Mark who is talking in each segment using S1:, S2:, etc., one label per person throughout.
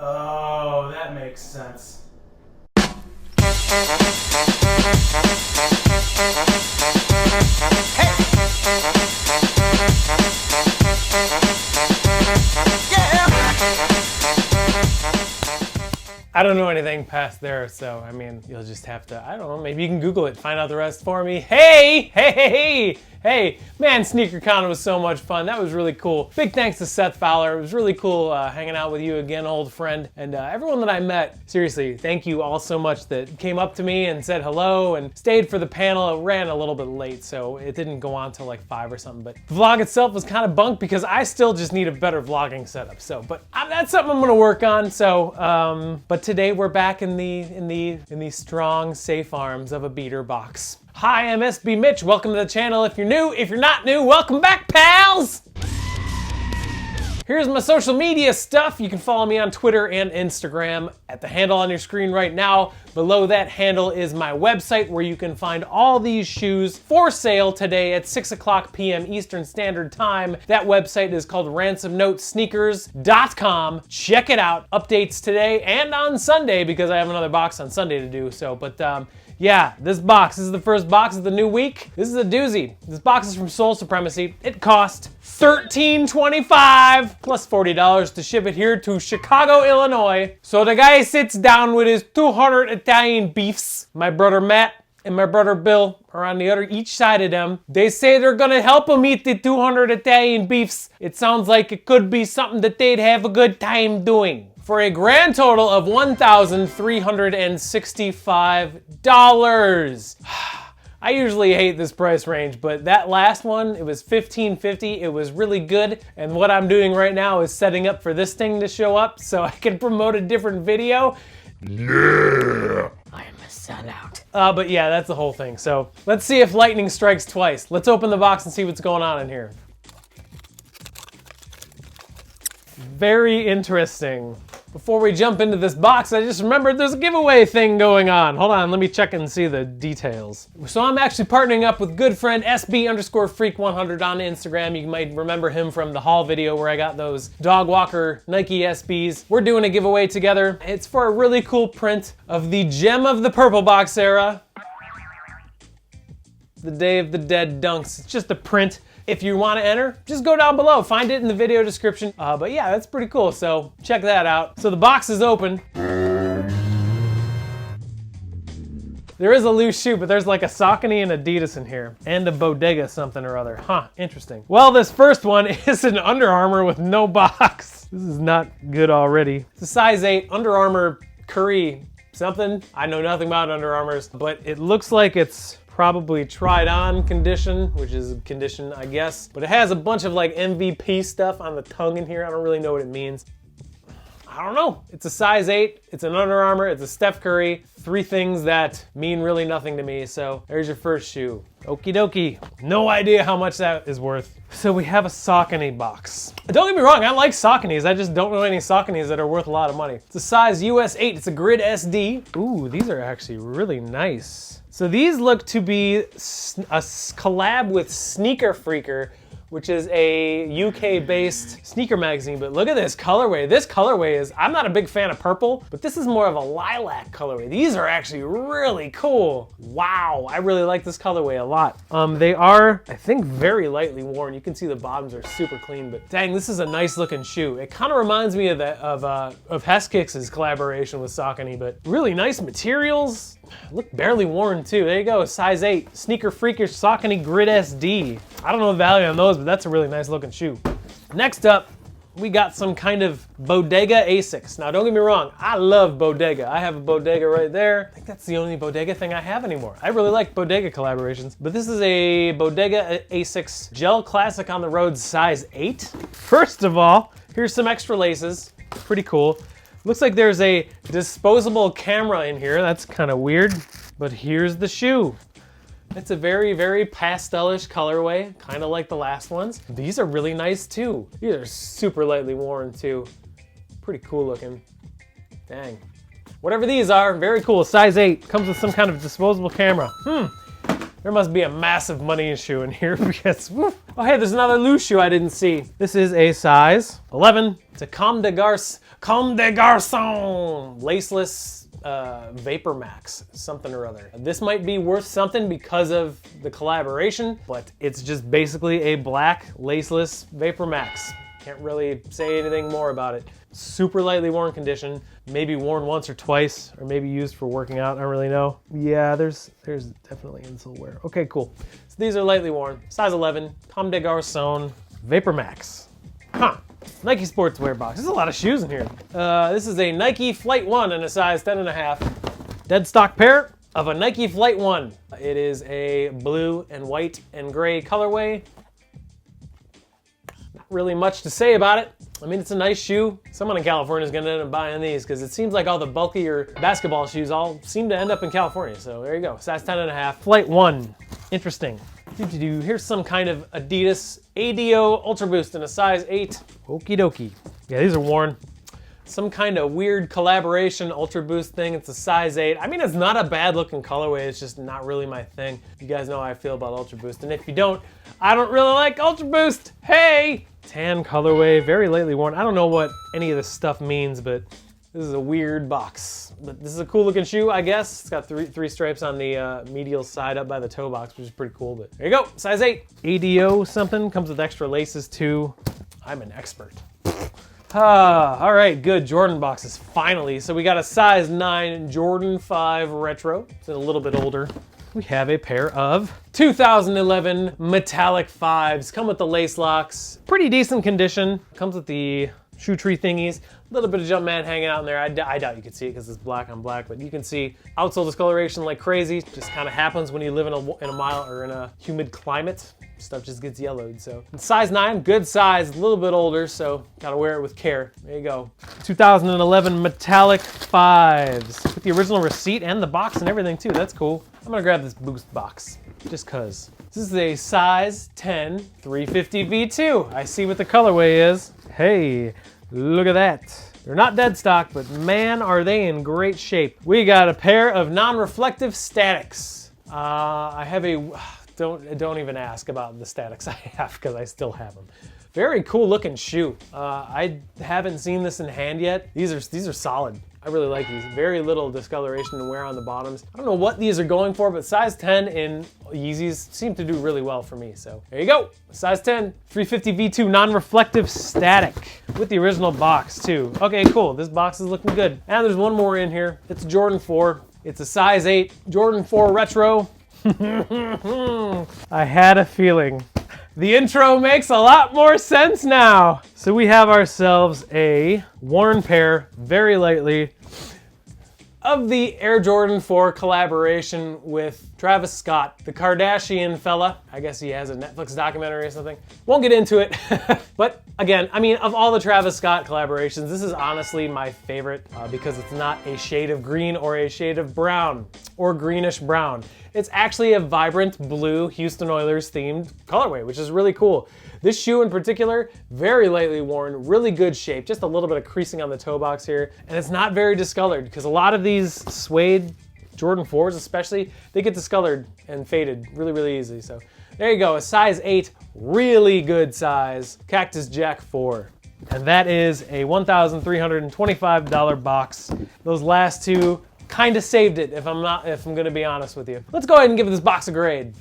S1: Oh, that makes sense. Hey. I don't know anything past there, so I mean, you'll just have to, I don't know, maybe you can Google it, find out the rest for me. Hey, man, SneakerCon was so much fun. That was really cool. Big thanks to Seth Fowler. It was really cool hanging out with you again, old friend. And everyone that I met, seriously, thank you all so much that came up to me and said hello and stayed for the panel. It ran a little bit late, so it didn't go on till like 5 or something. But the vlog itself was kind of bunk because I still just need a better vlogging setup. So, but that's something I'm gonna work on. So, but today we're back in the strong, safe arms of a beater box. Hi, I'm SB Mitch. Welcome to the channel. If you're new, if you're not new, welcome back, pals! Here's my social media stuff. You can follow me on Twitter and Instagram at the handle on your screen right now. Below that handle is my website where you can find all these shoes for sale today at 6:00 p.m. Eastern Standard Time. That website is called ransomnotesneakers.com. Check it out. Updates today and on Sunday because I have another box on Sunday to do so. But yeah, this is the first box of the new week. This is a doozy. This box is from Sole Supremacy. It cost $13.25 plus $40 to ship it here to Chicago, Illinois. So the guy sits down with his 200 Italian beefs. My brother Matt and my brother Bill are on each side of them. They say they're gonna help him eat the 200 Italian beefs. It sounds like it could be something that they'd have a good time doing. For a grand total of $1,365. I usually hate this price range, but that last one, it was $15.50. It was really good. And what I'm doing right now is setting up for this thing to show up so I can promote a different video. Yeah. I am a sellout. But yeah, that's the whole thing. So let's see if lightning strikes twice. Let's open the box and see what's going on in here. Very interesting. Before we jump into this box, I just remembered there's a giveaway thing going on. Hold on, let me check and see the details. So I'm actually partnering up with good friend SB_Freak100 on Instagram. You might remember him from the haul video where I got those dog walker Nike SBs. We're doing a giveaway together. It's for a really cool print of the gem of the purple box era. The Day of the Dead Dunks. It's just a print. If you want to enter, just go down below. Find it in the video description. But yeah, that's pretty cool. So check that out. So the box is open. There is a loose shoe, but there's like a Saucony and Adidas in here. And a Bodega something or other. Huh, interesting. Well, this first one is an Under Armour with no box. This is not good already. It's a size 8 Under Armour Curry something. I know nothing about Under Armours, but it looks like it's probably tried on condition, which is condition, I guess. But it has a bunch of like MVP stuff on the tongue in here. I don't really know what it means. I don't know. It's a size 8, it's an Under Armour, it's a Steph Curry. 3 things that mean really nothing to me. So there's your first shoe. Okie dokie. No idea how much that is worth. So we have a Saucony box. Don't get me wrong, I like Sauconys. I just don't know any Sauconys that are worth a lot of money. It's a size US 8, it's a grid SD. Ooh, these are actually really nice. So these look to be a collab with Sneaker Freaker, which is a UK-based sneaker magazine, but look at this colorway. This colorway is, I'm not a big fan of purple, but this is more of a lilac colorway. These are actually really cool. Wow, I really like this colorway a lot. They are, I think, very lightly worn. You can see the bottoms are super clean, but dang, this is a nice looking shoe. It kind of reminds me of Heskix's collaboration with Saucony, but really nice materials. Look barely worn too. There you go, size 8, Sneaker Freaker Saucony Grid SD. I don't know the value on those, but that's a really nice looking shoe. Next up, we got some kind of Bodega Asics. Now, don't get me wrong, I love Bodega. I have a Bodega right there. I think that's the only Bodega thing I have anymore. I really like Bodega collaborations, but this is a Bodega Asics Gel Classic on the Road size 8. First of all, here's some extra laces. Pretty cool. Looks like there's a disposable camera in here. That's kind of weird, but here's the shoe. It's a very, very pastelish colorway, kind of like the last ones. These are really nice too. These are super lightly worn too. Pretty cool looking. Dang. Whatever these are, very cool. Size 8, comes with some kind of disposable camera. There must be a massive money issue in here because, woof. Oh hey, there's another loose shoe I didn't see. This is a size 11. It's a Comme des Garçons laceless Vapor Max, something or other. This might be worth something because of the collaboration, but it's just basically a black laceless Vapor Max. Can't really say anything more about it. Super lightly worn condition, maybe worn once or twice, or maybe used for working out, I don't really know. Yeah, there's definitely insole wear. Okay, cool. So these are lightly worn, size 11, Comme des Garçons Vapor Max. Huh. Nike sportswear box. There's a lot of shoes in here. This is a Nike Flight 1 in a size 10.5. Dead stock pair of a Nike Flight 1. It is a blue and white and gray colorway. Not really much to say about it. I mean, it's a nice shoe. Someone in California is gonna end up buying these because it seems like all the bulkier basketball shoes all seem to end up in California. So there you go, size 10.5. Flight 1, interesting. Here's some kind of Adidas ADO Ultra Boost in a size 8. Okie dokie. Yeah, these are worn. Some kind of weird collaboration Ultra Boost thing. It's a size 8. I mean, it's not a bad looking colorway. It's just not really my thing. You guys know how I feel about Ultra Boost. And if you don't, I don't really like Ultra Boost. Hey! Tan colorway, very lightly worn. I don't know what any of this stuff means, but this is a weird box. But this is a cool looking shoe, I guess. It's got three stripes on the medial side up by the toe box, which is pretty cool. But there you go, size 8. ADO something, comes with extra laces too. I'm an expert. All right, good, Jordan boxes, finally. So we got a size 9 Jordan 5 Retro. It's a little bit older. We have a pair of 2011 metallic 5s. Come with the lace locks. Pretty decent condition. Comes with the shoe tree thingies. A little bit of Jumpman hanging out in there. I doubt you can see it because it's black on black, but you can see outsole discoloration like crazy. Just kind of happens when you live in a mild or in a humid climate. Stuff just gets yellowed. So size 9, good size, a little bit older, so gotta wear it with care. There you go. 2011 metallic 5s with the original receipt and the box and everything too. That's cool. I'm gonna grab this Boost box just cause. This is a size 10 350 V2. I see what the colorway is. Hey, look at that. They're not dead stock, but man, are they in great shape. We got a pair of non-reflective statics. I have a, don't even ask about the statics I have because I still have them. Very cool looking shoe. I haven't seen this in hand yet. These are solid. I really like these. Very little discoloration and wear on the bottoms. I don't know what these are going for, but size 10 in Yeezys seem to do really well for me. So there you go. Size 10, 350 V2 non-reflective static with the original box too. Okay, cool. This box is looking good. And there's one more in here. It's a Jordan 4. It's a size 8 Jordan 4 Retro. I had a feeling. The intro makes a lot more sense now. So we have ourselves a worn pair, very lightly, of the Air Jordan 4 collaboration with Travis Scott, the Kardashian fella. I guess he has a Netflix documentary or something. Won't get into it. But again, I mean, of all the Travis Scott collaborations, this is honestly my favorite because it's not a shade of green or a shade of brown or greenish brown. It's actually a vibrant blue Houston Oilers themed colorway, which is really cool. This shoe in particular, very lightly worn, really good shape, just a little bit of creasing on the toe box here, and it's not very discolored because a lot of these suede Jordan 4s especially, they get discolored and faded really, really easily. So there you go, a size 8, really good size, Cactus Jack 4. And that is a $1,325 box. Those last two kind of saved it, if I'm gonna be honest with you. Let's go ahead and give this box a grade.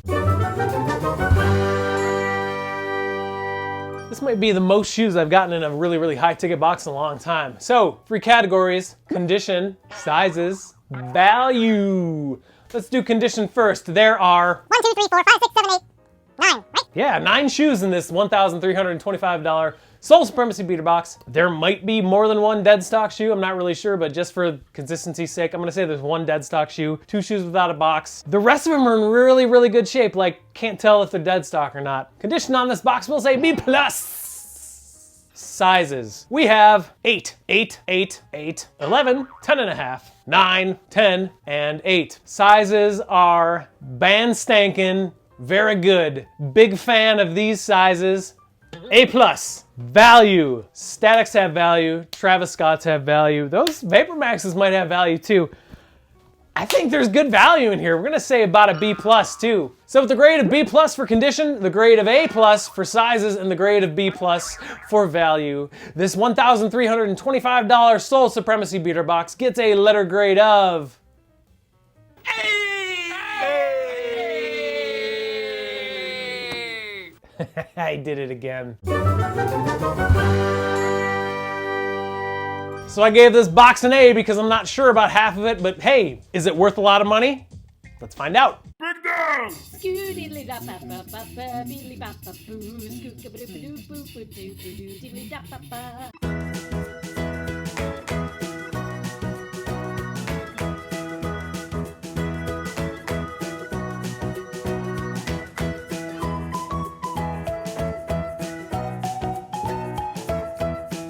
S1: This might be the most shoes I've gotten in a really, really high ticket box in a long time. So, 3 categories: condition, sizes, value. Let's do condition first. There are
S2: 1, 2, 3, 4, 5, 6, 7, 8, 9, right?
S1: Yeah, 9 shoes in this $1,325 Sole Supremacy beater box. There might be more than one dead stock shoe. I'm not really sure, but just for consistency's sake, I'm gonna say there's one dead stock shoe, 2 shoes without a box. The rest of them are in really, really good shape. Like, can't tell if they're dead stock or not. Condition on this box will say B+. Sizes. We have 8, 8, 8, 8, 11, 10 and a half, 9, 10, and 8. Sizes are band stankin', very good. Big fan of these sizes. A+. Value. Statics have value. Travis Scott's have value. Those Vapor Maxes might have value too. I think there's good value in here. We're gonna say about a B+ too. So with the grade of B+ for condition, the grade of A+ for sizes, and the grade of B+ for value, this $1,325 Sole Supremacy beater box gets a letter grade of I did it again. So I gave this box an A because I'm not sure about half of it, but hey, is it worth a lot of money? Let's find out.
S2: Big down!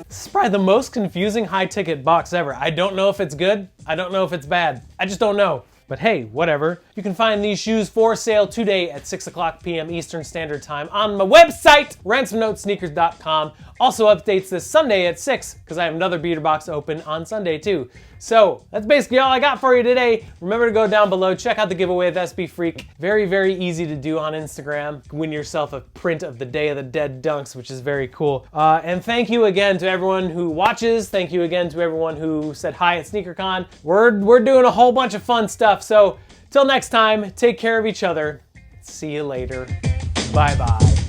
S1: This is probably the most confusing high-ticket box ever. I don't know if it's good. I don't know if it's bad. I just don't know. But hey, whatever. You can find these shoes for sale today at 6 o'clock p.m. Eastern Standard Time on my website, ransomnotesneakers.com. Also updates this Sunday at 6 because I have another beater box open on Sunday too. So that's basically all I got for you today. Remember to go down below, check out the giveaway of SB Freak. Very, very easy to do on Instagram. Win yourself a print of the Day of the Dead dunks, which is very cool. And thank you again to everyone who watches. Thank you again to everyone who said hi at SneakerCon. We're doing a whole bunch of fun stuff. So till next time, take care of each other. See you later. Bye-bye.